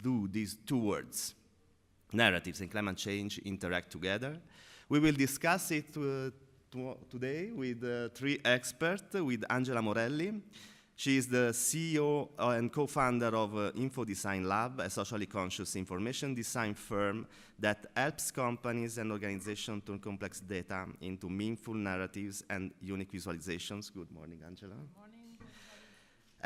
do these two words, narratives and climate change, interact together? We will discuss it today with three experts, with Angela Morelli. She is the CEO and co-founder of InfoDesignLab, a socially conscious information design firm that helps companies and organizations turn complex data into meaningful narratives and unique visualizations. Good morning, Angela. Good morning.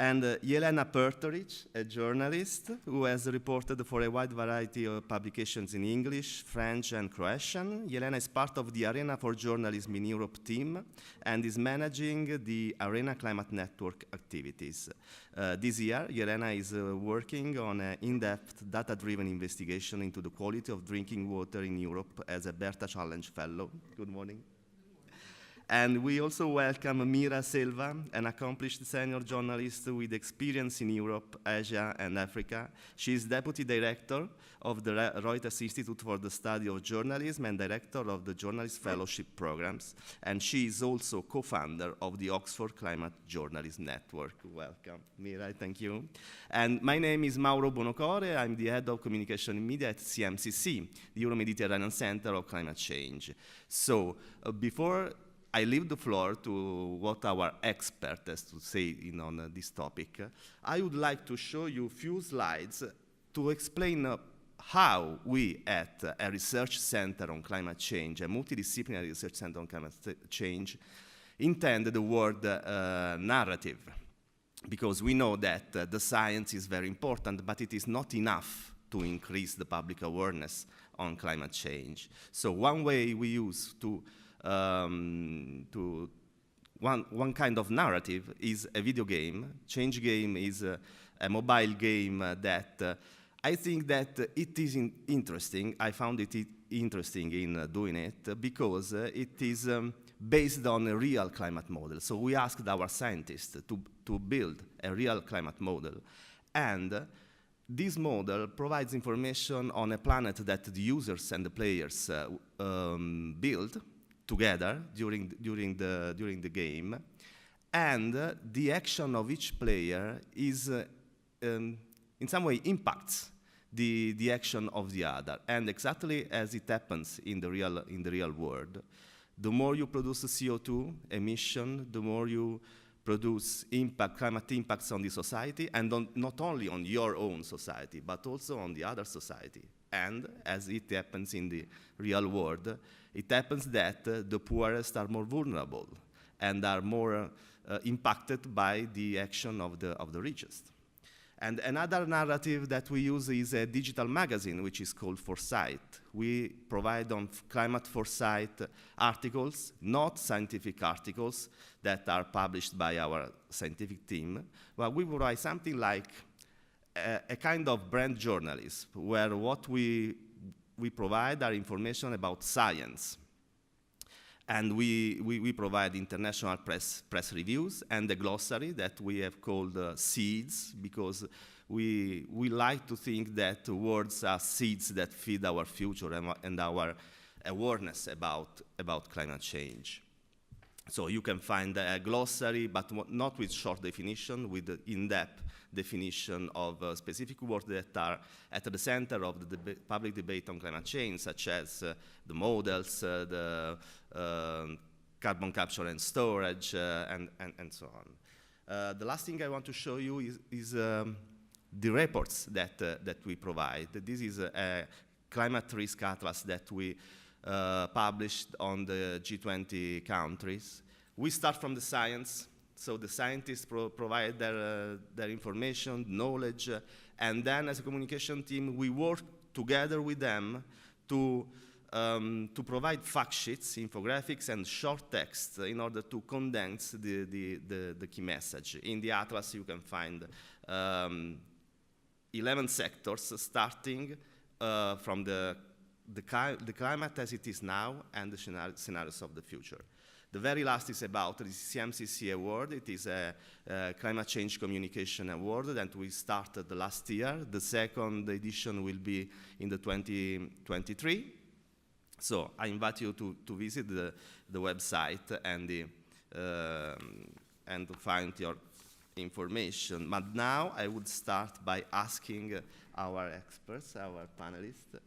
And Jelena Prtoric, a journalist who has reported for a wide variety of publications in English, French, and Croatian. Jelena is part of the Arena for Journalism in Europe team and is managing the Arena Climate Network activities. This year, Jelena is working on an in-depth, data-driven investigation into the quality of drinking water in Europe as a Berta Challenge Fellow. Good morning. And we also welcome Meera Selva, an accomplished senior journalist with experience in Europe, Asia, and Africa. She is Deputy Director of the Reuters Institute for the Study of Journalism and Director of the Journalist Fellowship Programs. And she is also co-founder of the Oxford Climate Journalism Network. Welcome, Meera, thank you. And my name is Mauro Buonocore. I'm the Head of Communication and Media at CMCC, the Euro-Mediterranean Center of Climate Change. So before I leave the floor to what our expert has to say on this topic, I would like to show you a few slides to explain how we at a research center on climate change, a multidisciplinary research center on climate change, intend the word narrative. Because we know that the science is very important, but it is not enough to increase the public awareness on climate change. So one way we use one kind of narrative is a video game. Change Game is a mobile game that I think that it is interesting. I found it interesting in doing it because it is based on a real climate model. So we asked our scientists to build a real climate model, and this model provides information on a planet that the users and the players build together during the game, and the action of each player is in some way impacts the action of the other, and exactly as it happens in the real world. The more you produce CO2 emission, the more you produce climate impacts on the society, and not only on your own society, but also on the other society. And as it happens in the real world, it happens that the poorest are more vulnerable and are more impacted by the action of the richest. And another narrative that we use is a digital magazine, which is called Foresight. We provide on climate foresight articles, not scientific articles that are published by our scientific team, but we provide something like a kind of brand journalism, where what we provide are information about science. And we provide international press reviews and a glossary that we have called seeds, because we like to think that words are seeds that feed our future and our awareness about climate change. So you can find a glossary, but not with short definition, with in-depth definition of specific words that are at the center of the public debate on climate change, such as the models, the carbon capture and storage, and so on. The last thing I want to show you is the reports that we provide. This is a climate risk atlas that we published on the G20 countries. We start from the science. So the scientists provide their information, knowledge, and then as a communication team, we work together with them to provide fact sheets, infographics, and short text in order to condense the key message. In the atlas, you can find 11 sectors, starting from the climate as it is now and the scenarios of the future. The very last is about the CMCC award. It is a climate change communication award that we started last year. The second edition will be in the 2023. So I invite you to visit the website and to find information. But now I would start by asking our experts, our panelists,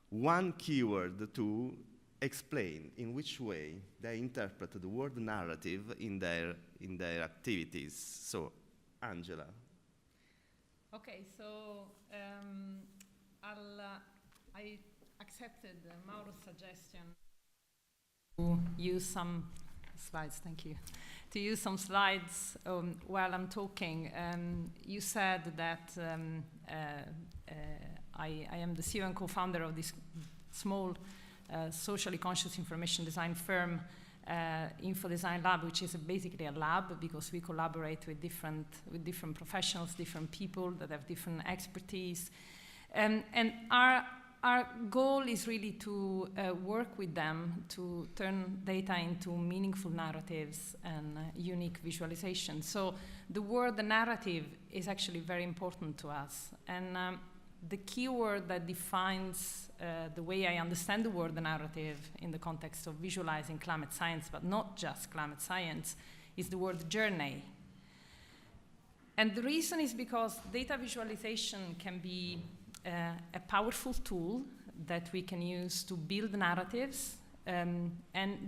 one keyword to explain in which way they interpret the word narrative in their activities. So, Angela. Okay, so I accepted Mauro's suggestion to use some slides, thank you, to use some slides while I'm talking. You said that I am the CEO and co-founder of this small socially conscious information design firm, InfoDesignLab, which is basically a lab because we collaborate with different professionals, different people that have different expertise. And our goal is really to work with them to turn data into meaningful narratives and unique visualization. So the word narrative is actually very important to us. And the keyword that defines the way I understand the word narrative in the context of visualizing climate science, but not just climate science, is the word journey. And the reason is because data visualization can be a powerful tool that we can use to build narratives. And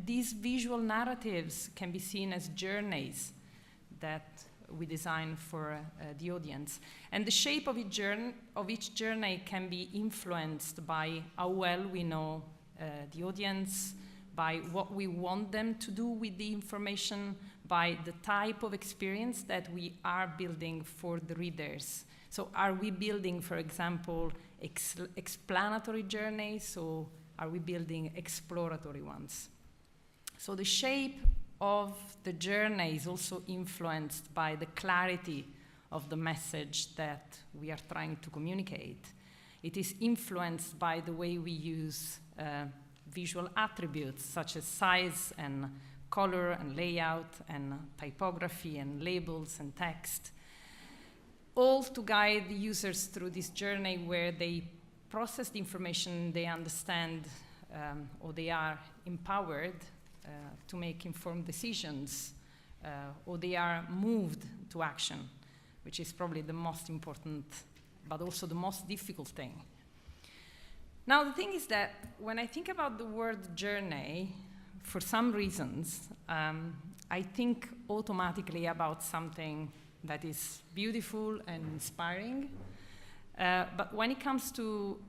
these visual narratives can be seen as journeys that we design for the audience. And the shape of each journey can be influenced by how well we know the audience, by what we want them to do with the information, by the type of experience that we are building for the readers. So are we building, for example, explanatory journeys, or are we building exploratory ones? So the shape of the journey is also influenced by the clarity of the message that we are trying to communicate. It is influenced by the way we use visual attributes such as size and color and layout and typography and labels and text, all to guide the users through this journey where they process the information, they understand, or they are empowered to make informed decisions, or they are moved to action, which is probably the most important, but also the most difficult thing. Now, the thing is that when I think about the word journey, for some reasons, I think automatically about something that is beautiful and inspiring. But when it comes to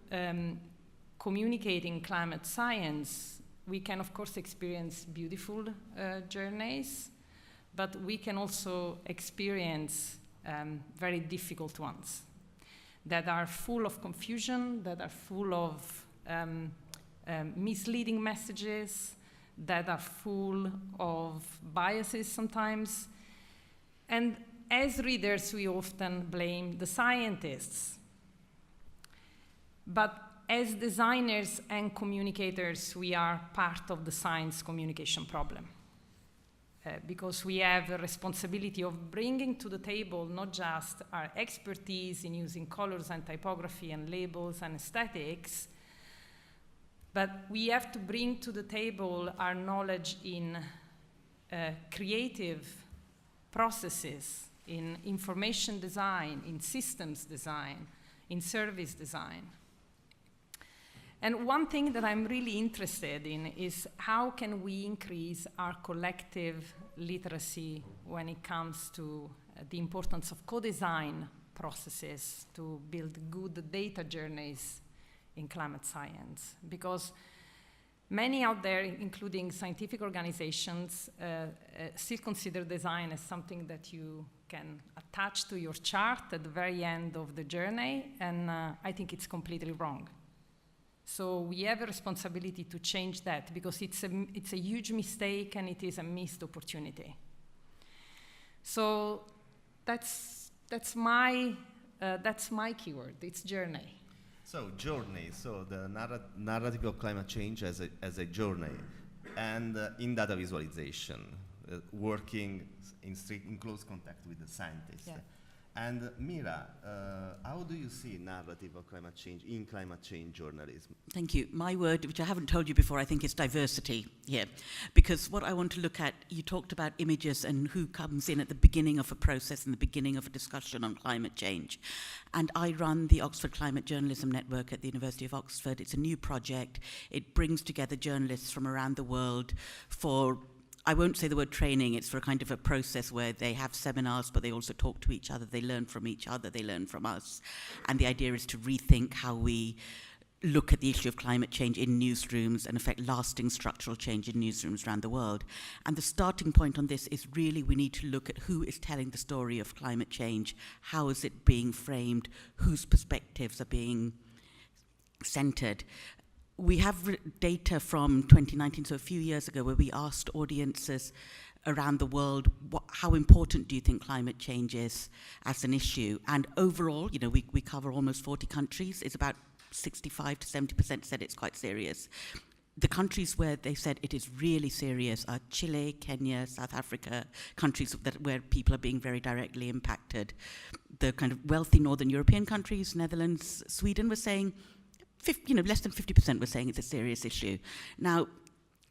communicating climate science, we can, of course, experience beautiful journeys, but we can also experience very difficult ones that are full of confusion, that are full of misleading messages, that are full of biases sometimes. And as readers, we often blame the scientists. But as designers and communicators, we are part of the science communication problem. Because we have a responsibility of bringing to the table not just our expertise in using colors and typography and labels and aesthetics, but we have to bring to the table our knowledge in creative processes, in information design, in systems design, in service design. And one thing that I'm really interested in is how can we increase our collective literacy when it comes to the importance of co-design processes to build good data journeys in climate science. Because many out there, including scientific organizations, still consider design as something that you can attach to your chart at the very end of the journey, and I think it's completely wrong. So we have a responsibility to change that because it's a huge mistake and it is a missed opportunity. So that's my keyword. It's journey. So journey. So the narrative of climate change as a journey, and in data visualization, working in close contact with the scientists. Yeah. And Meera, how do you see narrative of climate change in climate change journalism? Thank you. My word, which I haven't told you before, I think is diversity here. Because what I want to look at, you talked about images and who comes in at the beginning of a process and the beginning of a discussion on climate change. And I run the Oxford Climate Journalism Network at the University of Oxford. It's a new project. It brings together journalists from around the world for, I won't say the word training, it's for a kind of a process where they have seminars, but they also talk to each other, they learn from each other, they learn from us. And the idea is to rethink how we look at the issue of climate change in newsrooms and affect lasting structural change in newsrooms around the world. And the starting point on this is really we need to look at who is telling the story of climate change, how is it being framed, whose perspectives are being centered. We have data from 2019, so a few years ago, where we asked audiences around the world, how important do you think climate change is as an issue? And overall, you know, we cover almost 40 countries. It's about 65 to 70% said it's quite serious. The countries where they said it is really serious are Chile, Kenya, South Africa, countries where people are being very directly impacted. The kind of wealthy Northern European countries, Netherlands, Sweden, were saying, less than 50% were saying it's a serious issue. Now,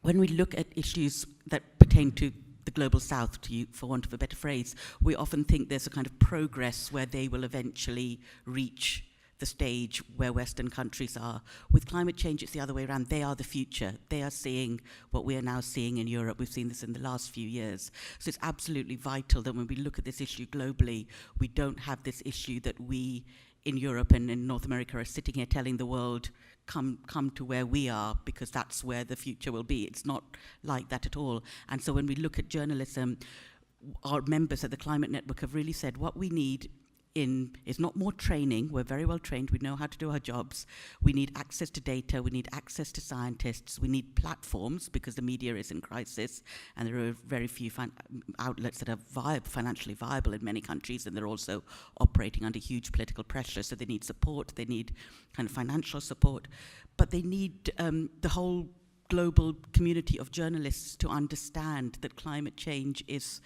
when we look at issues that pertain to the global south, for want of a better phrase, we often think there's a kind of progress where they will eventually reach the stage where Western countries are. With climate change, it's the other way around. They are the future. They are seeing what we are now seeing in Europe. We've seen this in the last few years. So it's absolutely vital that when we look at this issue globally, we don't have this issue that we in Europe and in North America are sitting here telling the world, come to where we are, because that's where the future will be. It's not like that at all. And so when we look at journalism, our members at the Climate Network have really said what we need is not more training. We're very well trained. We know how to do our jobs. We need access to data. We need access to scientists. We need platforms because the media is in crisis and there are very few outlets that are financially viable in many countries, and they're also operating under huge political pressure. So they need support. They need kind of financial support. But they need the whole global community of journalists to understand that climate change is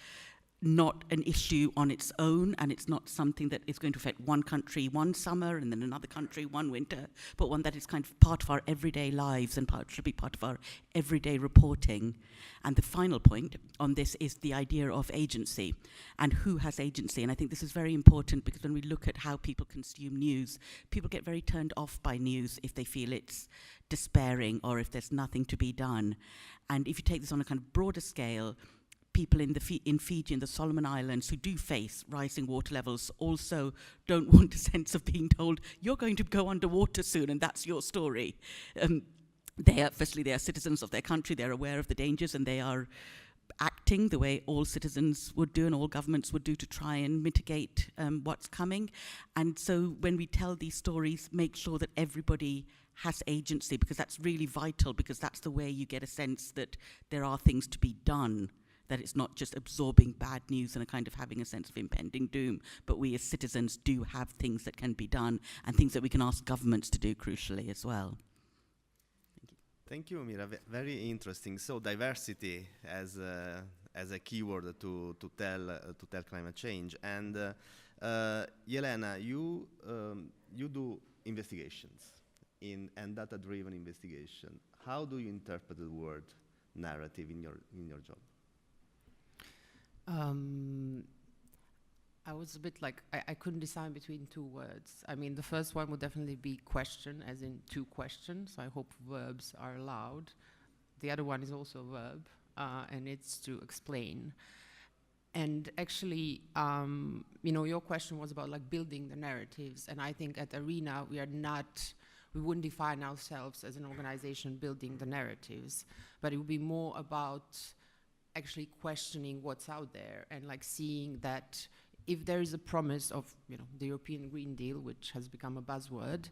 not an issue on its own, and it's not something that is going to affect one country one summer and then another country one winter, but one that is kind of part of our everyday lives and should be part of our everyday reporting. And the final point on this is the idea of agency and who has agency. And I think this is very important because when we look at how people consume news, people get very turned off by news if they feel it's despairing or if there's nothing to be done. And if you take this on a kind of broader scale, people in Fiji and the Solomon Islands who do face rising water levels also don't want a sense of being told, you're going to go underwater soon and that's your story. They are citizens of their country, they're aware of the dangers, and they are acting the way all citizens would do and all governments would do to try and mitigate what's coming. And so when we tell these stories, make sure that everybody has agency, because that's really vital, because that's the way you get a sense that there are things to be done, that it's not just absorbing bad news and a kind of having a sense of impending doom, but we as citizens do have things that can be done and things that we can ask governments to do crucially as well. Thank you, Meera. Very interesting. So diversity as a keyword to tell climate change. And Jelena, you do investigations and data-driven investigation. How do you interpret the word narrative in your job? I was a bit like, I couldn't decide between two words. I mean, the first one would definitely be question, as in two questions. I hope verbs are allowed. The other one is also a verb, and it's to explain. And actually, your question was about like building the narratives. And I think at Arena, we wouldn't define ourselves as an organization building the narratives, but it would be more about actually questioning what's out there and like seeing that if there is a promise of the European Green Deal, which has become a buzzword,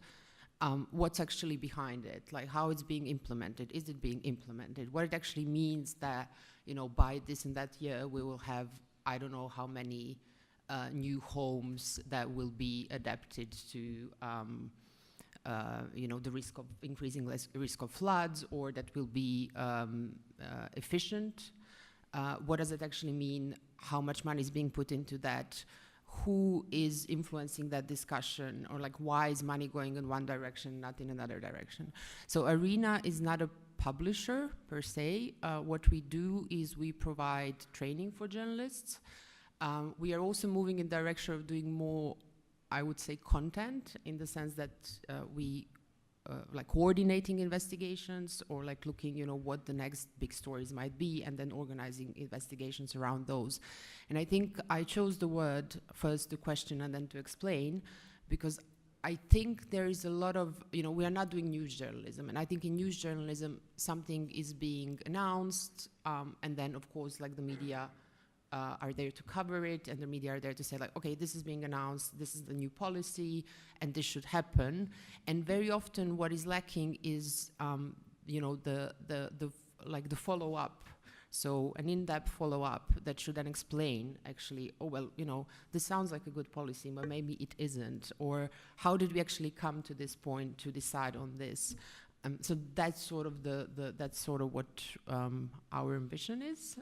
what's actually behind it, like how it's being implemented, is it being implemented, what it actually means that by this and that year we will have I don't know how many new homes that will be adapted to the risk of increasing risk of floods, or that will be efficient. What does it actually mean? How much money is being put into that? who is influencing that discussion, or like why is money going in one direction, not in another direction. So Arena is not a publisher per se. What we do is we provide training for journalists. We are also moving in the direction of doing more, I would say, content, in the sense that we like coordinating investigations, or like looking, you know, what the next big stories might be, and then organizing investigations around those. And I think I chose the word first to question and then to explain, because I think there is a lot of, you know, we are not doing news journalism. And I think in news journalism, something is being announced, and then of course, like the media are there to cover it, and the media are there to say, like, okay, this is being announced, this is the new policy, and this should happen. And very often what is lacking is, you know, the follow-up. So an in-depth follow-up that should then explain, actually, oh, well, you know, this sounds like a good policy, but maybe it isn't. Or how did we actually come to this point to decide on this? So that's sort of that's sort of what our ambition is.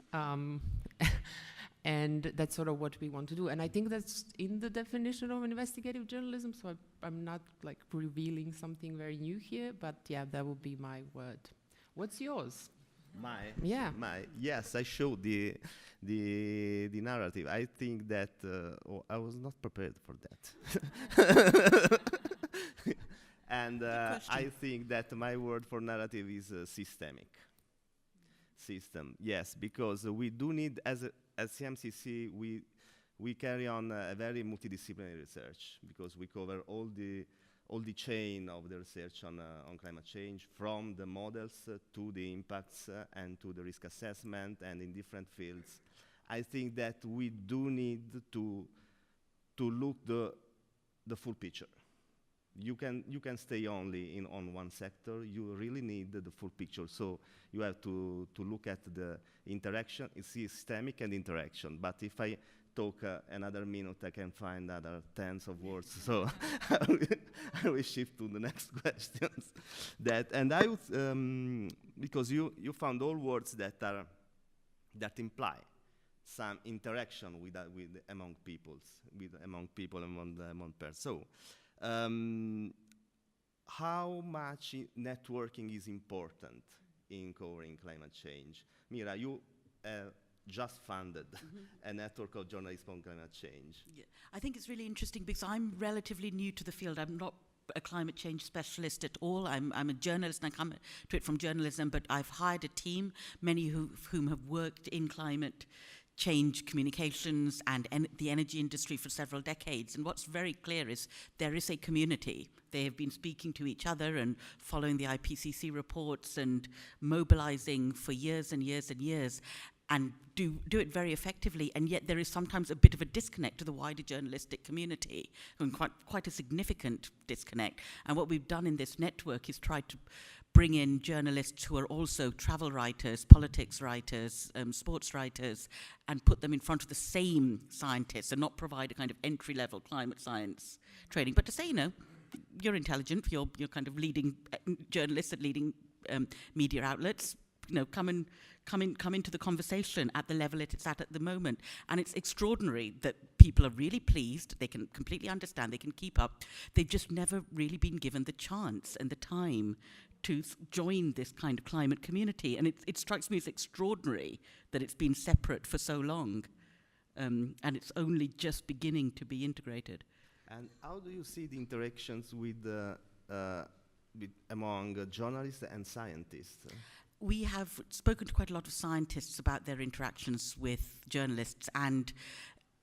And that's sort of what we want to do. And I think that's in the definition of investigative journalism, so I'm not like revealing something very new here, but yeah, that would be my word. What's yours? Yes, I showed the narrative. I think that I was not prepared for that. And I think that my word for narrative is systemic. System, yes, because we do need, as CMCC, we carry on a very multidisciplinary research, because we cover all the chain of the research on climate change, from the models to the impacts and to the risk assessment, and in different fields. I think that we do need to look the full picture. You can stay only on one sector. You really need the full picture. So you have to look at the interaction. It's systemic and interaction. But if I talk another minute, I can find other tens of words. So I will shift to the next questions. And I would, because you found all words that imply some interaction among people, among persons. So. How much networking is important in covering climate change? Meera, you just funded a network of journalists on climate change. Yeah. I think it's really interesting because I'm relatively new to the field. I'm not a climate change specialist at all. I'm a journalist, and I come to it from journalism, but I've hired a team, many of whom have worked in climate change communications and the energy industry for several decades. And what's very clear is there is a community. They have been speaking to each other and following the IPCC reports and mobilizing for years and years and years, and do it very effectively. And yet there is sometimes a bit of a disconnect to the wider journalistic community, and quite a significant disconnect. And what we've done in this network is try to bring in journalists who are also travel writers, politics writers, sports writers, and put them in front of the same scientists, and not provide a kind of entry-level climate science training, but to say, you know, you're intelligent, you're kind of leading journalists at leading media outlets, you know, come into the conversation at the level it's at the moment. And it's extraordinary that people are really pleased, they can completely understand, they can keep up. They've just never really been given the chance and the time to join this kind of climate community. And it strikes me as extraordinary that it's been separate for so long, and it's only just beginning to be integrated. And how do you see the interactions among journalists and scientists? We have spoken to quite a lot of scientists about their interactions with journalists, and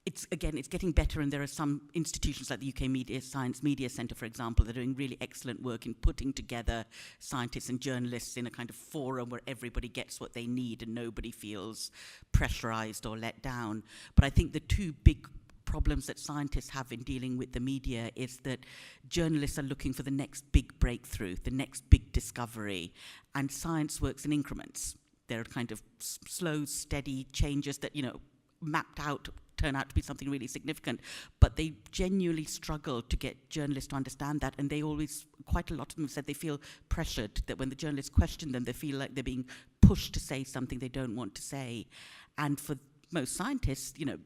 it's getting better, and there are some institutions like the UK Science Media Centre, for example, that are doing really excellent work in putting together scientists and journalists in a kind of forum where everybody gets what they need and nobody feels pressurized or let down. But I think the two big problems that scientists have in dealing with the media is that journalists are looking for the next big breakthrough, the next big discovery, and science works in increments. There are kind of slow, steady changes that, you know, mapped out turn out to be something really significant, but they genuinely struggle to get journalists to understand that, and they always, quite a lot of them have said they feel pressured, that when the journalists question them, they feel like they're being pushed to say something they don't want to say. And for most scientists, you know,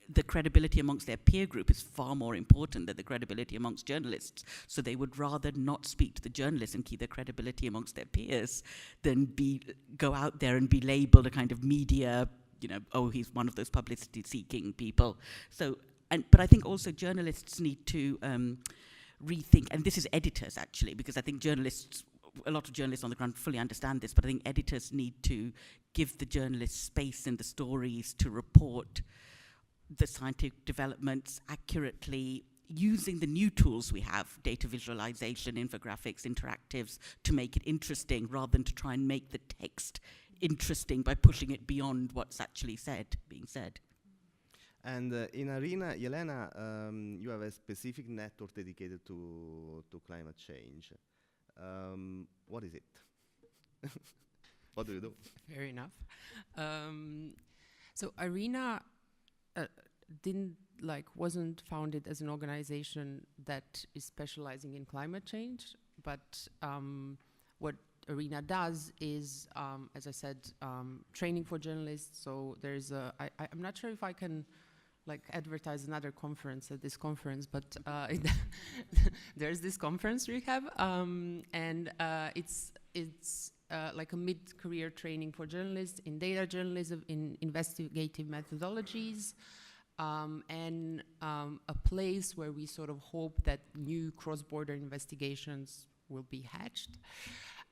the credibility amongst their peer group is far more important than the credibility amongst journalists. So they would rather not speak to the journalists and keep their credibility amongst their peers than go out there and be labeled a kind of media, oh, he's one of those publicity-seeking people. So, but I think also journalists need to rethink, and this is editors actually, because I think a lot of journalists on the ground fully understand this, but I think editors need to give the journalists space in the stories to report the scientific developments accurately, using the new tools we have, data visualization, infographics, interactives, to make it interesting rather than to try and make the text interesting by pushing it beyond what's actually being said. And in Arena, Jelena, you have a specific network dedicated to climate change. What is it? What do you do? Fair enough. So Arena wasn't founded as an organization that is specializing in climate change, but what Arena does is, as I said, training for journalists. So there's I'm not sure if I can advertise another conference at this conference, but there's this conference we have, and it's like a mid-career training for journalists in data journalism, in investigative methodologies, and a place where we sort of hope that new cross-border investigations will be hatched.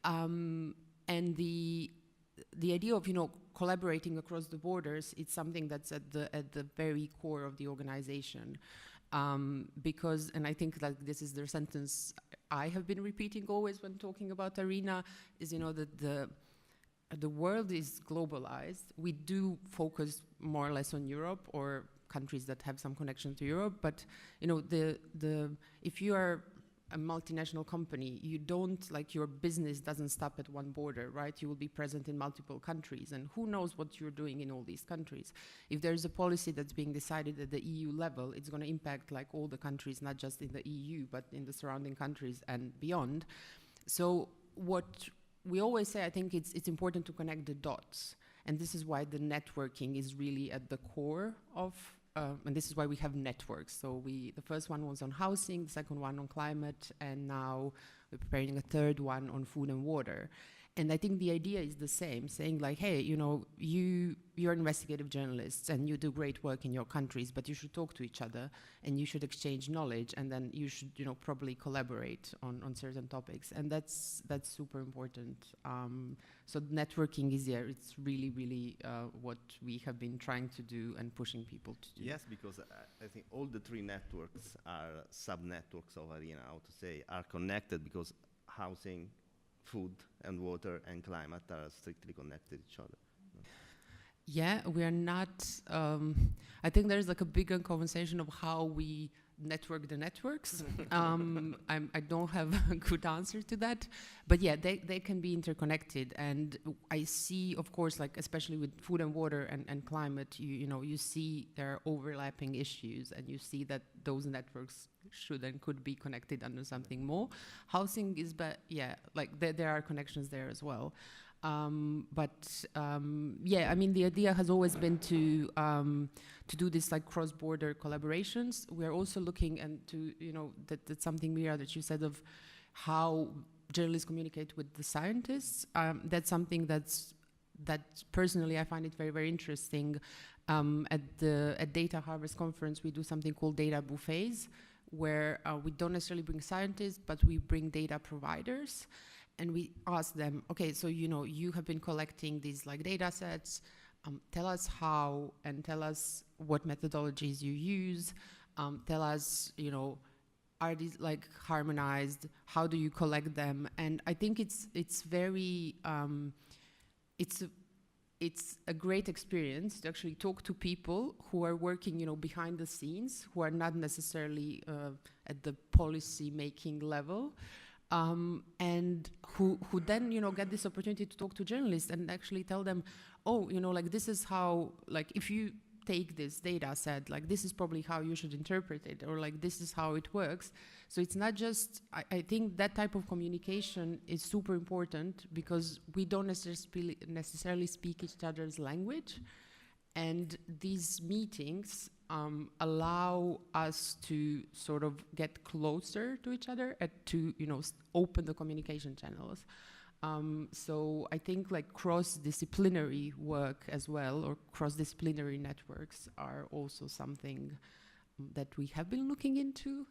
And the idea of collaborating across the borders, it's something that's at the very core of the organization, because, and I think that this is the sentence I have been repeating always when talking about Arena, is that the world is globalized. We do focus more or less on Europe or countries that have some connection to Europe, but if you are a multinational company, you don't, your business doesn't stop at one border, right? You will be present in multiple countries, and who knows what you're doing in all these countries. If there's a policy that's being decided at the EU level, it's going to impact all the countries, not just in the EU, but in the surrounding countries and beyond. So what we always say, I think it's important to connect the dots, and this is why the networking is really at the core of and this is why we have networks. So the first one was on housing, the second one on climate, and now we're preparing a third one on food and water. And I think the idea is the same, saying hey, you're investigative journalists and you do great work in your countries, but you should talk to each other and you should exchange knowledge, and then you should, probably collaborate on certain topics. And that's super important. So networking is it's really, really what we have been trying to do and pushing people to do. Yes, because I think all the three networks are sub-networks of Arena, are connected, because housing, food and water and climate are strictly connected to each other. Yeah, we are not, I think there's a bigger conversation of how we network the networks. I don't have a good answer to that, but yeah, they can be interconnected. And I see, of course, especially with food and water and climate, you see there are overlapping issues, and you see that those networks should and could be connected under something more. Housing is, there are connections there as well. Yeah, I mean, the idea has always been to do this cross-border collaborations. We are also looking into, that's something, Meera, that you said of how journalists communicate with the scientists. That's something that personally I find it very, very interesting. At Data Harvest Conference, we do something called data buffets, where we don't necessarily bring scientists, but we bring data providers. And we ask them, okay, so you have been collecting these data sets. Tell us how, and tell us what methodologies you use. Tell us, are these harmonized? How do you collect them? And I think it's very it's a great experience to actually talk to people who are working, behind the scenes, who are not necessarily at the policy making level. And who then, get this opportunity to talk to journalists and actually tell them, oh, this is how, if you take this data set, this is probably how you should interpret it, or this is how it works. So it's not just, I think that type of communication is super important, because we don't necessarily speak each other's language. And these meetings allow us to sort of get closer to each other and to, open the communication channels. So I think like cross-disciplinary work as well, or cross-disciplinary networks, are also something that we have been looking into.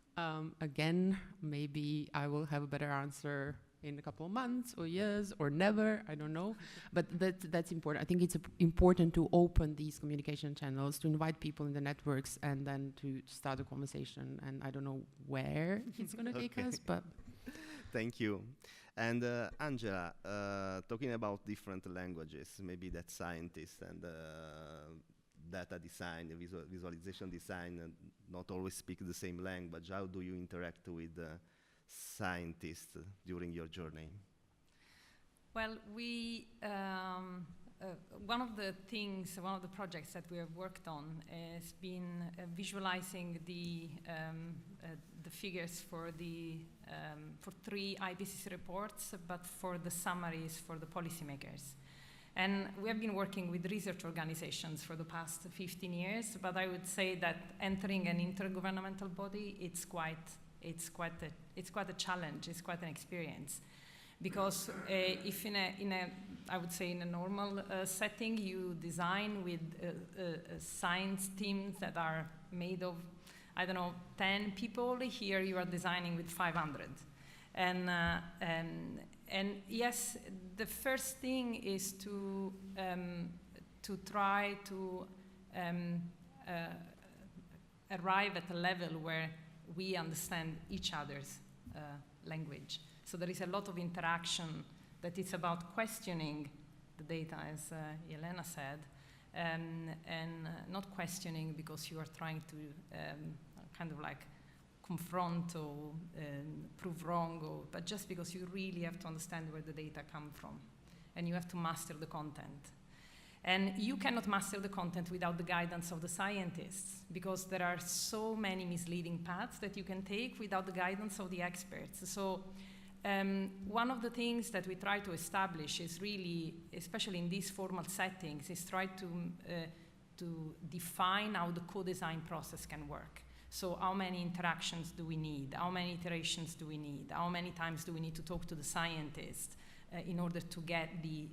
Again, maybe I will have a better answer in a couple of months or years or never, I don't know. But that's important. I think it's important to open these communication channels, to invite people in the networks, and then to start a conversation. And I don't know where it's going to take us, but... Thank you. And Angela, talking about different languages, maybe that scientists and data design, visualization design, not always speak the same language. How do you interact with scientists during your journey? Well, we one of the projects that we have worked on has been visualizing the figures for for 3 IPCC reports, but for the summaries for the policymakers. And we have been working with research organizations for the past 15 years, but I would say that entering an intergovernmental body, it's quite a challenge, it's quite an experience. Because if in a normal setting, you design with science teams that are made of, 10 people, here you are designing with 500. And yes, the first thing is to try to arrive at a level where we understand each other's language. So there is a lot of interaction that is about questioning the data, as Jelena said, and not questioning because you are trying to kind of like confront or prove wrong, but just because you really have to understand where the data come from, and you have to master the content. And you cannot master the content without the guidance of the scientists, because there are so many misleading paths that you can take without the guidance of the experts. So one of the things that we try to establish is really, especially in these formal settings, is try to define how the co-design process can work. So how many interactions do we need? How many iterations do we need? How many times do we need to talk to the scientist in order to get the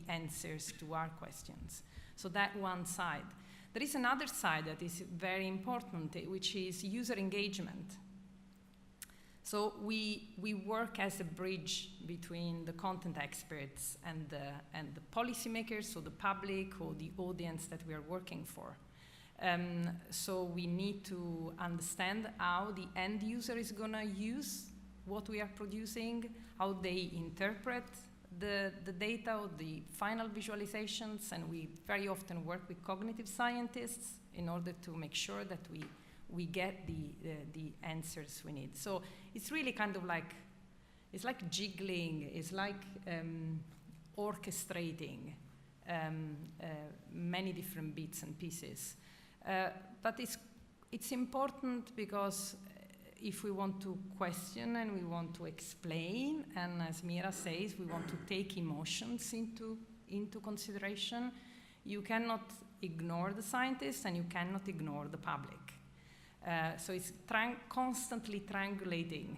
answers to our questions? So that one side. There is another side that is very important, which is user engagement. So we work as a bridge between the content experts and the policymakers, so the public or the audience that we are working for. So we need to understand how the end user is going to use what we are producing, how they interpret the data or the final visualizations, and we very often work with cognitive scientists in order to make sure that we get the answers we need. So it's really kind of like, it's like jiggling, it's like orchestrating many different bits and pieces. But it's important because if we want to question and we want to explain, and as Meera says, we want to take emotions into consideration, you cannot ignore the scientists and you cannot ignore the public. So it's constantly triangulating.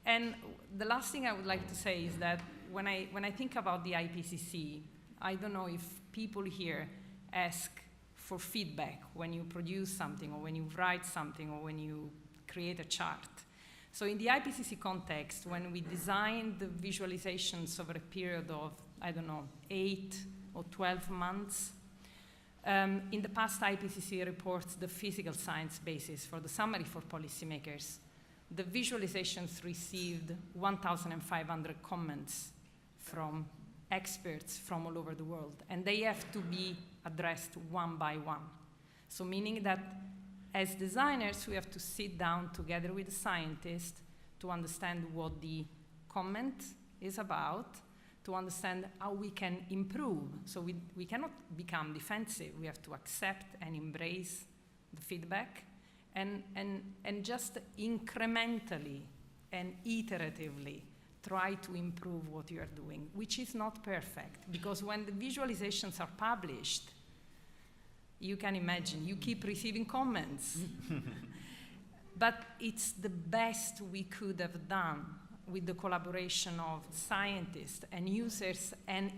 And the last thing I would like to say is that when I think about the IPCC, I don't know if people here ask for feedback when you produce something or when you write something or when you create a chart. So in the IPCC context, when we design the visualizations over a period of, 8 or 12 months, in the past IPCC reports the physical science basis for the summary for policymakers. The visualizations received 1,500 comments from experts from all over the world, and they have to be addressed one by one. So meaning that as designers, we have to sit down together with the scientists to understand what the comment is about, to understand how we can improve. So we cannot become defensive. We have to accept and embrace the feedback and just incrementally and iteratively try to improve what you are doing, which is not perfect, because when the visualizations are published, You can imagine, you keep receiving comments. But it's the best we could have done with the collaboration of scientists and users, and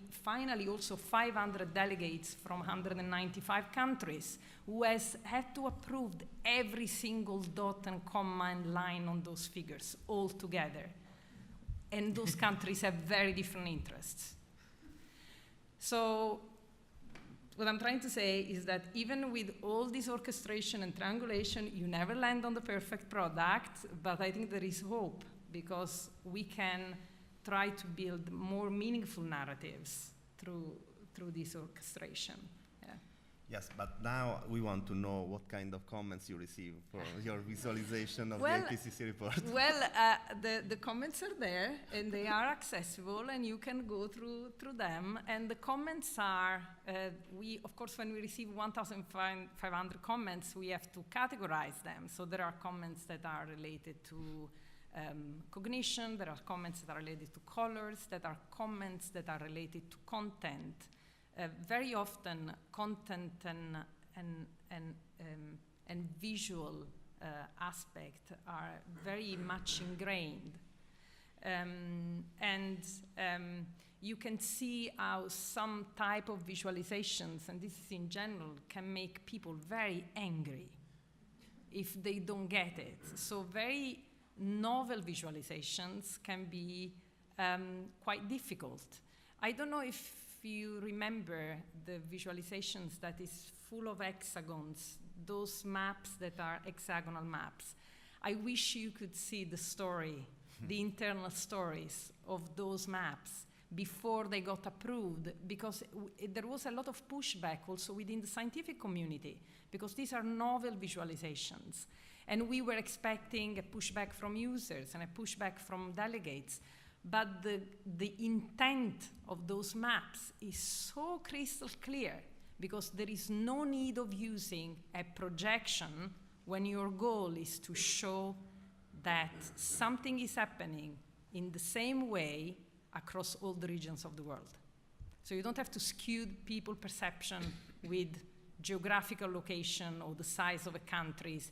finally also 500 delegates from 195 countries who has had to approve every single dot and comma and line on those figures all together. And those countries have very different interests. So what I'm trying to say is that even with all this orchestration and triangulation, you never land on the perfect product, but I think there is hope, because we can try to build more meaningful narratives through this orchestration. Yeah. Yes, but now we want to know what kind of comments you receive for your visualization of Well, the IPCC report. Well, the comments are there, and they are accessible, and you can go through them. And the comments are, of course, when we receive 1,500 comments, we have to categorize them. So there are comments that are related to cognition, there are comments that are related to colors, there are comments that are related to content. Very often, content and visual aspect are very much ingrained. You can see how some type of visualizations, and this is in general, can make people very angry if they don't get it. So very novel visualizations can be quite difficult. I don't know if you remember the visualizations that is full of hexagons, those maps that are hexagonal maps. I wish you could see the story, the internal stories of those maps before they got approved, because there was a lot of pushback also within the scientific community, because these are novel visualizations. And we were expecting a pushback from users and a pushback from delegates. But the intent of those maps is so crystal clear, because there is no need of using a projection when your goal is to show that something is happening in the same way across all the regions of the world. So you don't have to skew people's perception with geographical location or the size of a countries.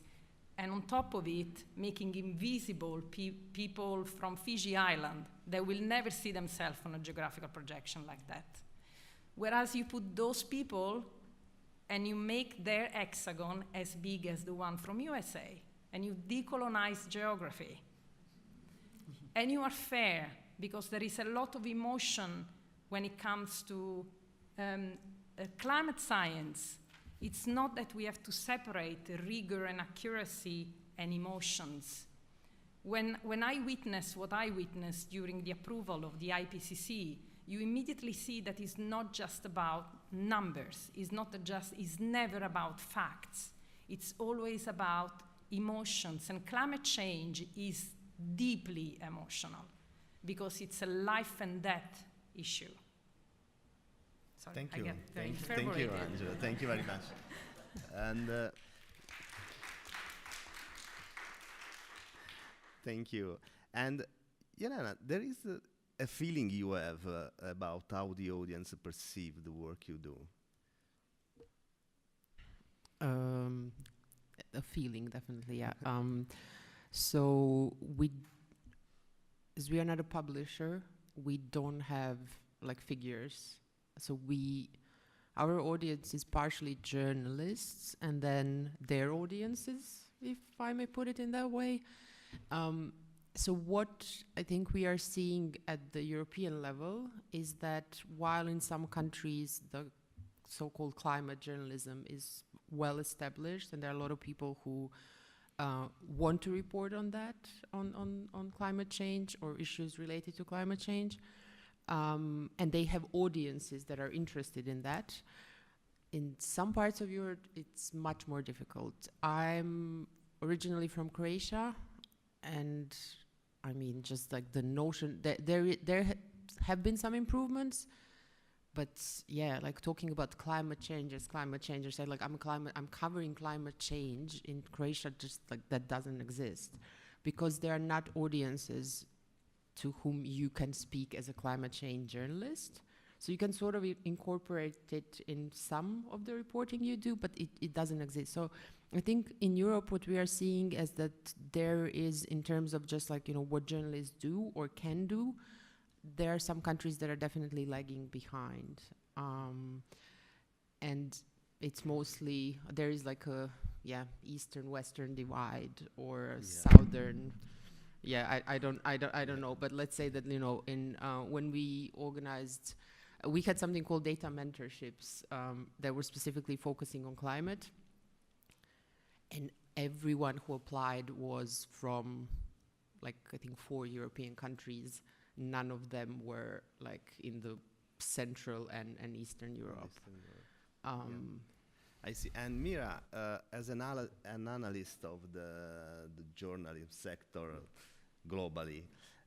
And on top of it, making invisible people from Fiji Island that will never see themselves on a geographical projection like that. Whereas you put those people and you make their hexagon as big as the one from USA, and you decolonize geography. And you are fair, because there is a lot of emotion when it comes to climate science. It's not that we have to separate rigor and accuracy and emotions. When I witness what I witnessed during the approval of the IPCC, you immediately see that it's not just about numbers. It's never about facts. It's always about emotions. And climate change is deeply emotional, because it's a life and death issue. Sorry, Thank you. Thank you, Angela. Thank you very much. And thank you. And Jelena, there is a feeling you have about how the audience perceive the work you do. A feeling, definitely, yeah. So as we are not a publisher, we don't have like figures. So our audience is partially journalists, and then their audiences, if I may put it in that way. So what I think we are seeing at the European level is that while in some countries the so-called climate journalism is well established, and there are a lot of people who want to report on that, on climate change or issues related to climate change, and they have audiences that are interested in that. In some parts of Europe, it's much more difficult. I'm originally from Croatia, and I mean, just like the notion that there have been some improvements, but yeah, like talking about climate change, say like I'm covering climate change in Croatia, just like that doesn't exist, because there are not audiences to whom you can speak as a climate change journalist. So you can sort of incorporate it in some of the reporting you do, but it doesn't exist. So I think in Europe, what we are seeing is that there is, in terms of just like, what journalists do or can do, there are some countries that are definitely lagging behind. And it's mostly, there is like a, Eastern-Western divide or Southern. Yeah, I don't know, but let's say that, in when we organized, we had something called data mentorships that were specifically focusing on climate. And everyone who applied was from, like, I think 4 European countries. None of them were, like, in the Central and Eastern Europe. I see. And Meera, as an analyst of the journalism sector globally,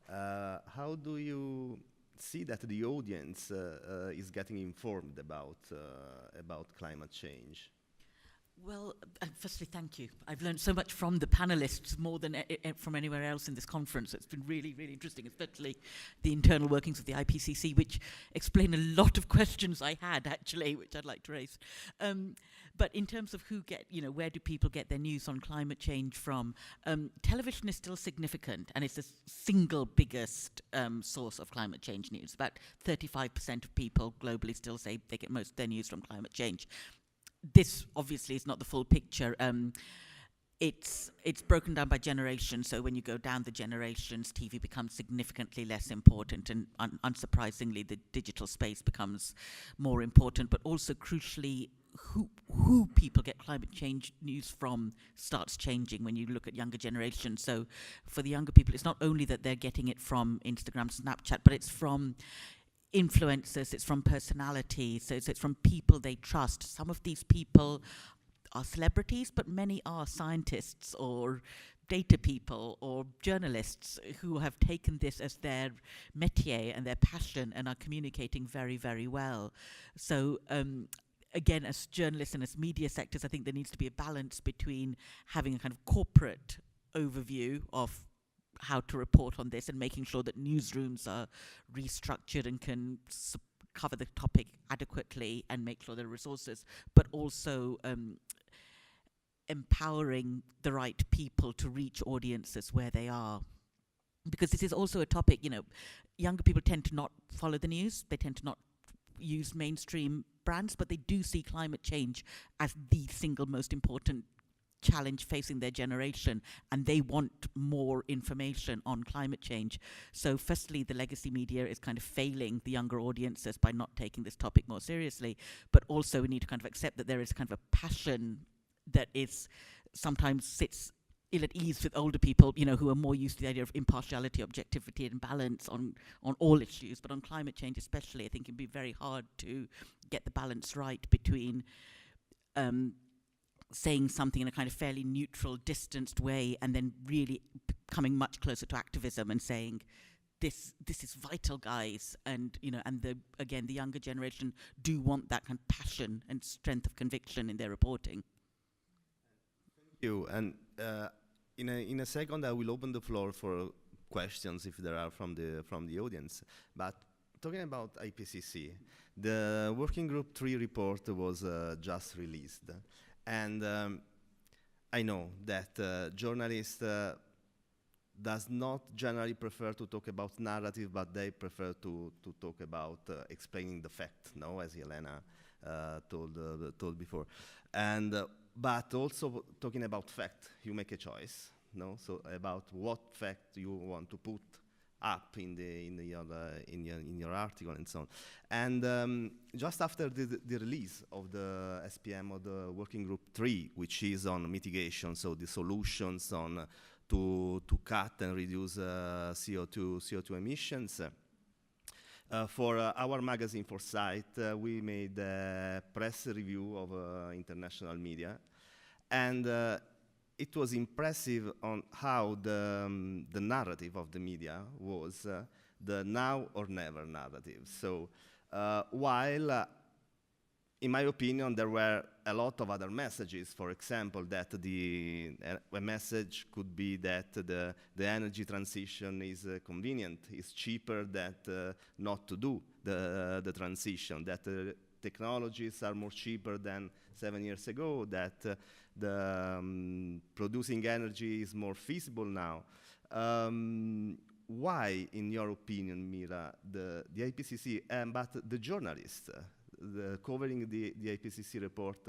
how do you see that the audience is getting informed about climate change? Well, firstly, thank you. I've learned so much from the panelists, more than from anywhere else in this conference. It's been really, really interesting, especially the internal workings of the IPCC, which explain a lot of questions I had, actually, which I'd like to raise. But in terms of where do people get their news on climate change from, television is still significant, and it's the single biggest source of climate change news. About 35% of people globally still say they get most of their news from climate change. This obviously is not the full picture. It's broken down by generations. So when you go down the generations, TV becomes significantly less important, and unsurprisingly, the digital space becomes more important. But also, crucially, who people get climate change news from starts changing when you look at younger generations. So for the younger people, it's not only that they're getting it from Instagram, Snapchat, but it's from influencers, it's from personalities, so it's from people they trust. Some of these people are celebrities, but many are scientists or data people or journalists who have taken this as their métier and their passion and are communicating very, very well. So again, as journalists and as media sectors, I think there needs to be a balance between having a kind of corporate overview of how to report on this and making sure that newsrooms are restructured and can cover the topic adequately and make sure there are resources, but also empowering the right people to reach audiences where they are. Because this is also a topic, younger people tend to not follow the news, they tend to not use mainstream brands, but they do see climate change as the single most important challenge facing their generation, and they want more information on climate change. So firstly, the legacy media is kind of failing the younger audiences by not taking this topic more seriously, but also we need to kind of accept that there is kind of a passion that is sometimes sits ill at ease with older people, who are more used to the idea of impartiality, objectivity and balance on all issues, but on climate change especially, I think it can be very hard to get the balance right between saying something in a kind of fairly neutral, distanced way, and then really coming much closer to activism and saying, this is vital, guys, and the younger generation do want that kind of passion and strength of conviction in their reporting. Thank you. And in a second, I will open the floor for questions if there are from the audience. But talking about IPCC, the Working Group 3 report was just released. And I know that journalists does not generally prefer to talk about narrative, but they prefer to talk about explaining the fact, as Jelena told before. And but also talking about fact, you make a choice, so about what fact you want to put up in your article and so on. And just after the release of the SPM of the Working Group 3, which is on mitigation, so the solutions on to cut and reduce CO2 emissions, for our magazine Foresight, we made a press review of international media, and it was impressive on how the narrative of the media was the now or never narrative. So while in my opinion, there were a lot of other messages. For example, that a message could be that the energy transition is convenient, is cheaper than not to do the transition, that technologies are more cheaper than 7 years ago, that producing energy is more feasible now. Why, in your opinion, Meera, the IPCC, but the journalists covering the IPCC report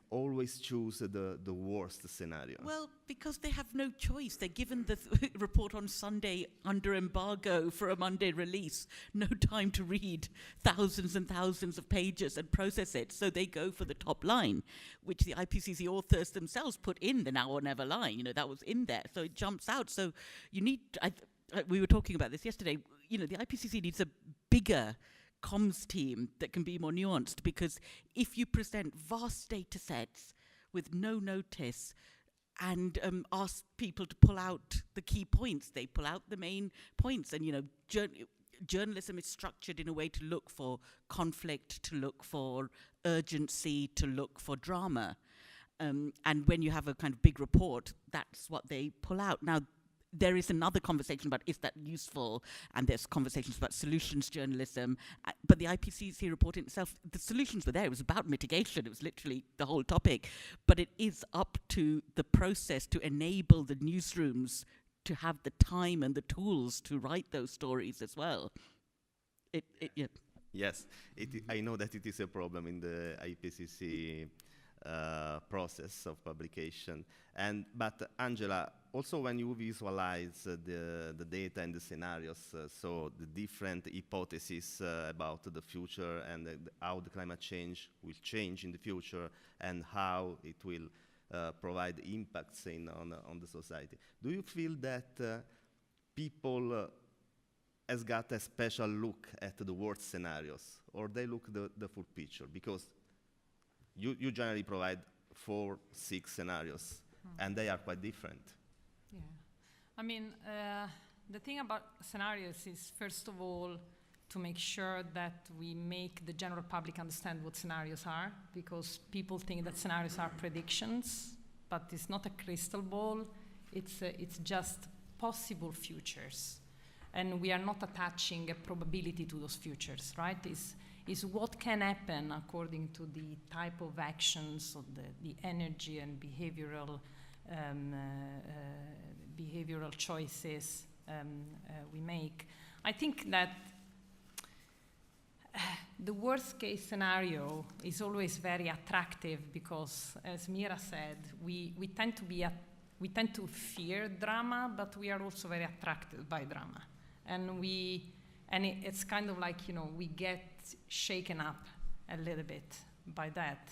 always choose the worst scenario? Well, because they have no choice. They're given the report on Sunday under embargo for a Monday release. No time to read thousands and thousands of pages and process it. So they go for the top line, which the IPCC authors themselves put in the now or never line. You know, that was in there. So it jumps out. So you need, we were talking about this yesterday, you know, the IPCC needs a bigger comms team that can be more nuanced, because if you present vast data sets with no notice and ask people to pull out the key points, they pull out the main points. And, you know, journalism is structured in a way to look for conflict, to look for urgency, to look for drama. And when you have a kind of big report, that's what they pull out. Now, there is another conversation about is that useful, and there's conversations about solutions journalism. But the IPCC report in itself, the solutions were there. It was about mitigation. It was literally the whole topic. But it is up to the process to enable the newsrooms to have the time and the tools to write those stories as well. Yeah. Yes, I know that it is a problem in the IPCC process of publication. But Angela, also when you visualize the data and the scenarios, so the different hypotheses about the future and how the climate change will change in the future and how it will provide impacts on the society, do you feel that people has got a special look at the worst scenarios, or they look the full picture? Because you generally provide 4-6 scenarios, and they are quite different. Yeah, I mean, the thing about scenarios is, first of all, to make sure that we make the general public understand what scenarios are, because people think that scenarios are predictions, but it's not a crystal ball. It's just possible futures, and we are not attaching a probability to those futures, right? Is what can happen according to the type of actions of the energy and behavioral choices we make. I think that the worst case scenario is always very attractive because, as Meera said, we tend to fear drama, but we are also very attracted by drama, and it's kind of like, you know, we get shaken up a little bit by that.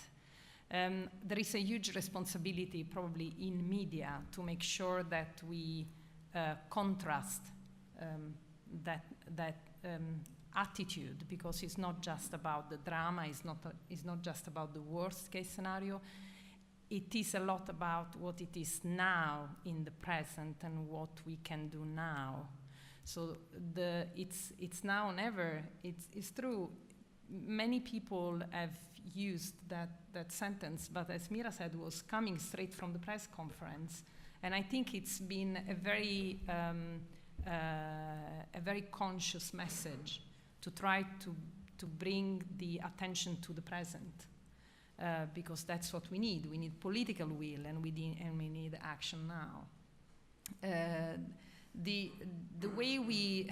There is a huge responsibility probably in media to make sure that we contrast that attitude, because it's not just about the drama, it's not just about the worst case scenario. It is a lot about what it is now in the present and what we can do now. So it's now or never. It's true. Many people have used that sentence, but as Meera said, was coming straight from the press conference, and I think it's been a very conscious message to try to bring the attention to the present, because that's what we need. We need political will, and we need action now. The way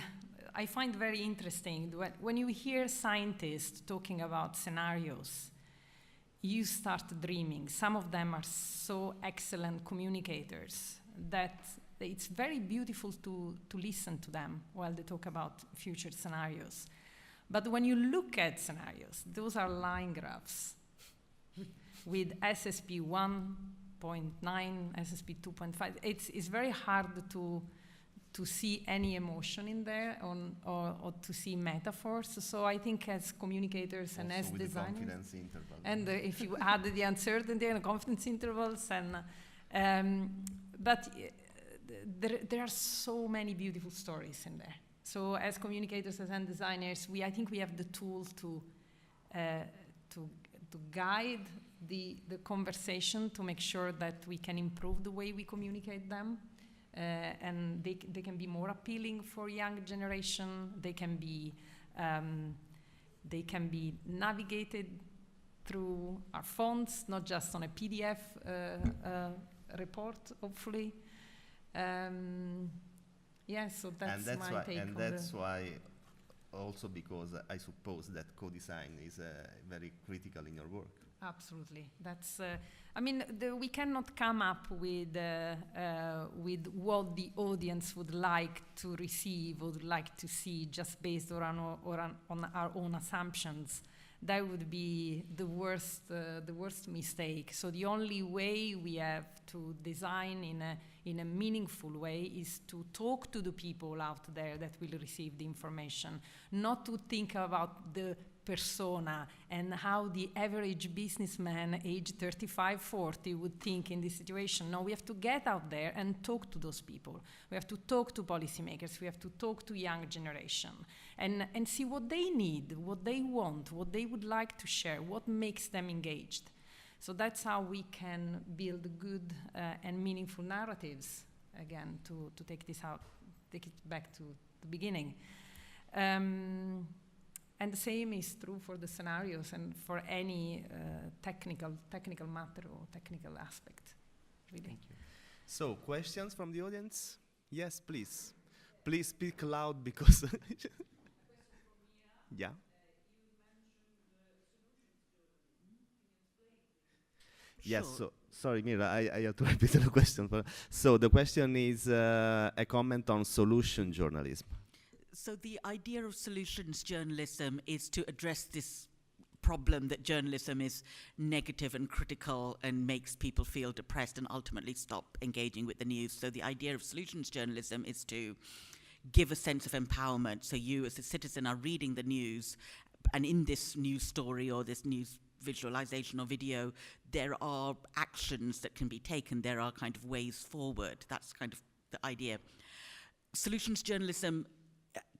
I find very interesting, when you hear scientists talking about scenarios, you start dreaming. Some of them are so excellent communicators that it's very beautiful to listen to them while they talk about future scenarios. But when you look at scenarios, those are line graphs with SSP 1.9, SSP 2.5. It's very hard to see any emotion in there or to see metaphors. So I think as communicators and as designers, the confidence interval, and if you add the uncertainty and the confidence intervals, but there are so many beautiful stories in there. So as communicators and designers, I think we have the tools to to guide the conversation, to make sure that we can improve the way we communicate them. And they can be more appealing for young generation. They can be navigated through our phones, not just on a PDF report, hopefully. Yeah, so that's my take on and that's why also because I suppose that co-design is very critical in your work. Absolutely. That's. I mean, we cannot come up with what the audience would like to receive, would like to see, just based on our own assumptions. That would be the worst mistake. So the only way we have to design in a meaningful way is to talk to the people out there that will receive the information, not to think about the persona and how the average businessman aged 35, 40 would think in this situation. No, we have to get out there and talk to those people. We have to talk to policymakers. We have to talk to young generation and see what they need, what they want, what they would like to share, what makes them engaged. So that's how we can build good and meaningful narratives, again, to take it back to the beginning. And the same is true for the scenarios and for any technical matter or technical aspect, really. Thank you. So, questions from the audience? Yes, please. Please speak loud because... Yeah. Yes, so, sorry, Meera, I have to repeat the question. So the question is a comment on solution journalism. So the idea of solutions journalism is to address this problem that journalism is negative and critical and makes people feel depressed and ultimately stop engaging with the news. So the idea of solutions journalism is to give a sense of empowerment. So you as a citizen are reading the news, and in this news story or this news visualization or video, there are actions that can be taken. There are kind of ways forward. That's kind of the idea. Solutions journalism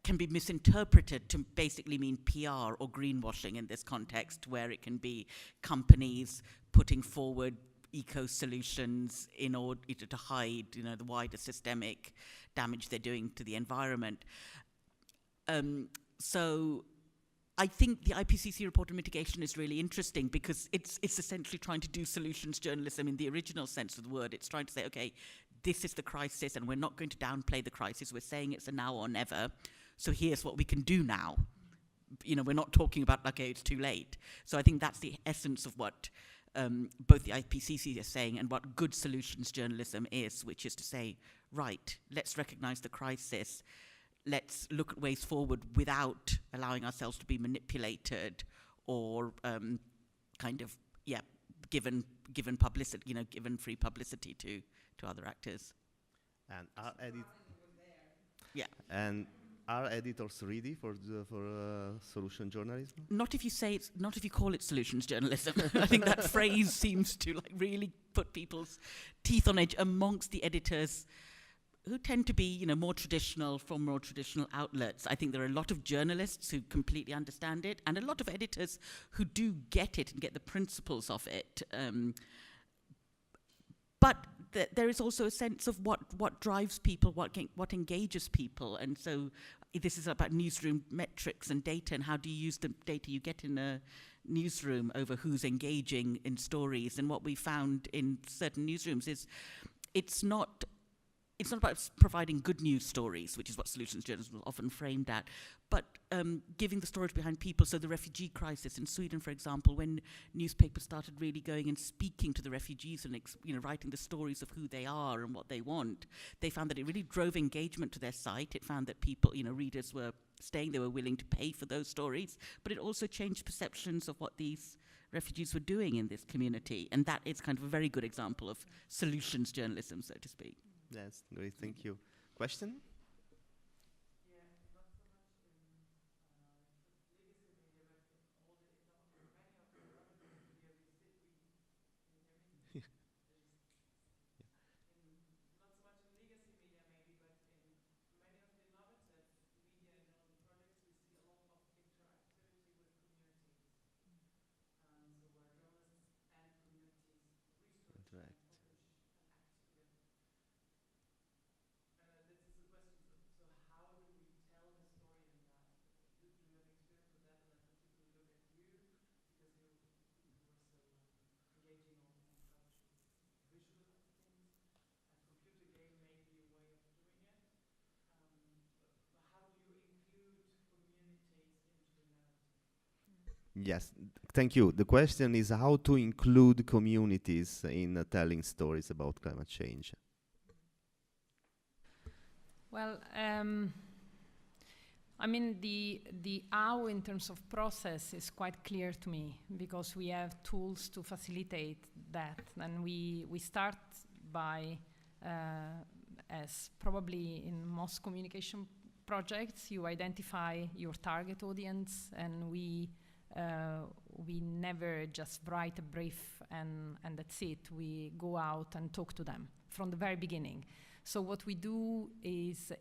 can be misinterpreted to basically mean PR or greenwashing in this context, where it can be companies putting forward eco-solutions in order to hide, the wider systemic damage they're doing to the environment. So I think the IPCC report on mitigation is really interesting because it's essentially trying to do solutions journalism in the original sense of the word. It's trying to say, okay, this is the crisis and we're not going to downplay the crisis. We're saying it's a now or never. So here's what we can do now. We're not talking about, okay, it's too late. So I think that's the essence of what both the IPCC is saying and what good solutions journalism is, which is to say, right, let's recognize the crisis. Let's look at ways forward without allowing ourselves to be manipulated or given publicity, given free publicity to other actors. And are editors ready for solution journalism? Not if you call it solutions journalism. I think that phrase seems to really put people's teeth on edge amongst the editors who tend to be, more traditional, from more traditional outlets. I think there are a lot of journalists who completely understand it, and a lot of editors who do get it and get the principles of it. But there is also a sense of what drives people, what engages people, and so this is about newsroom metrics and data, and how do you use the data you get in a newsroom over who's engaging in stories. And what we found in certain newsrooms is it's not about providing good news stories, which is what solutions journalism is often framed at, but giving the stories behind people. So the refugee crisis in Sweden, for example, when newspapers started really going and speaking to the refugees and writing the stories of who they are and what they want, they found that it really drove engagement to their site. It found that people, readers were staying, they were willing to pay for those stories, but it also changed perceptions of what these refugees were doing in this community. And that is kind of a very good example of solutions journalism, so to speak. Yes, great, thank you. Question? Yes, thank you. The question is how to include communities in telling stories about climate change. Well, I mean, the how in terms of process is quite clear to me, because we have tools to facilitate that. And we start by, as probably in most communication projects, you identify your target audience, and we never just write a brief and that's it. We go out and talk to them from the very beginning. So what we do is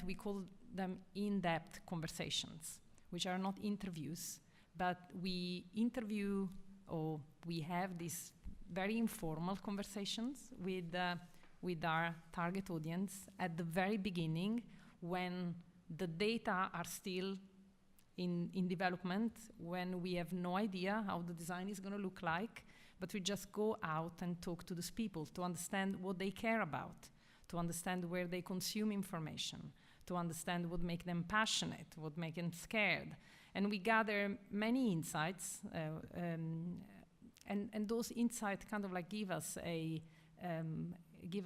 we call them in-depth conversations, which are not interviews, but we interview, or we have these very informal conversations with our target audience at the very beginning, when the data are still in development, when we have no idea how the design is going to look like, but we just go out and talk to these people to understand what they care about, to understand where they consume information, to understand what makes them passionate, what makes them scared. And we gather many insights, and those insights kind of like give us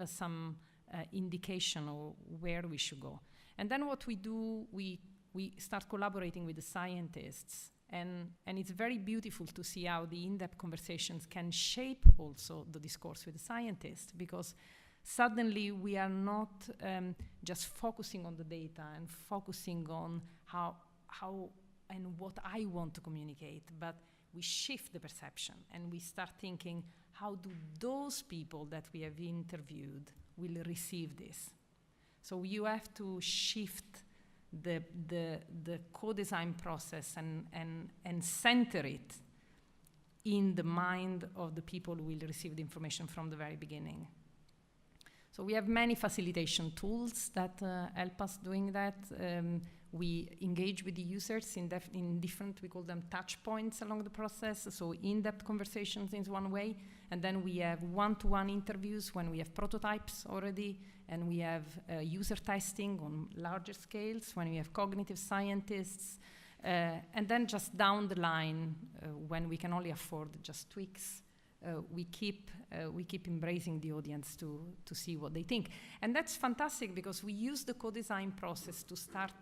some indication of where we should go. And then what we do, we start collaborating with the scientists, and it's very beautiful to see how the in-depth conversations can shape also the discourse with the scientists, because suddenly we are not just focusing on the data and focusing on how and what I want to communicate, but we shift the perception and we start thinking, how do those people that we have interviewed will receive this? So you have to shift the co-design process and center it in the mind of the people who will receive the information from the very beginning. So we have many facilitation tools that help us doing that. We engage with the users in different, we call them touch points along the process. So in-depth conversations is one way. And then we have one-to-one interviews when we have prototypes already. And we have user testing on larger scales when we have cognitive scientists. And then just down the line, when we can only afford just tweaks, we keep embracing the audience to see what they think. And that's fantastic, because we use the co-design process to start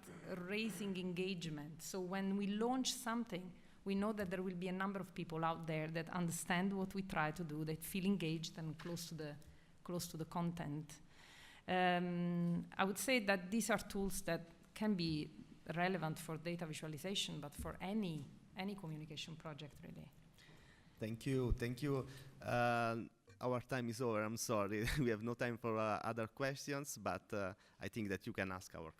raising engagement. So when we launch something, we know that there will be a number of people out there that understand what we try to do, that feel engaged and close to the content. I would say that these are tools that can be relevant for data visualization, but for any communication project, really. Thank you. Our time is over, I'm sorry. We have no time for other questions, but I think that you can ask our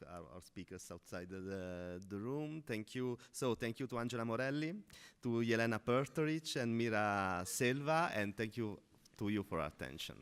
speakers outside the room. Thank you. So thank you to Angela Morelli, to Jelena Prtoric and Meera Selva, and thank you to you for attention.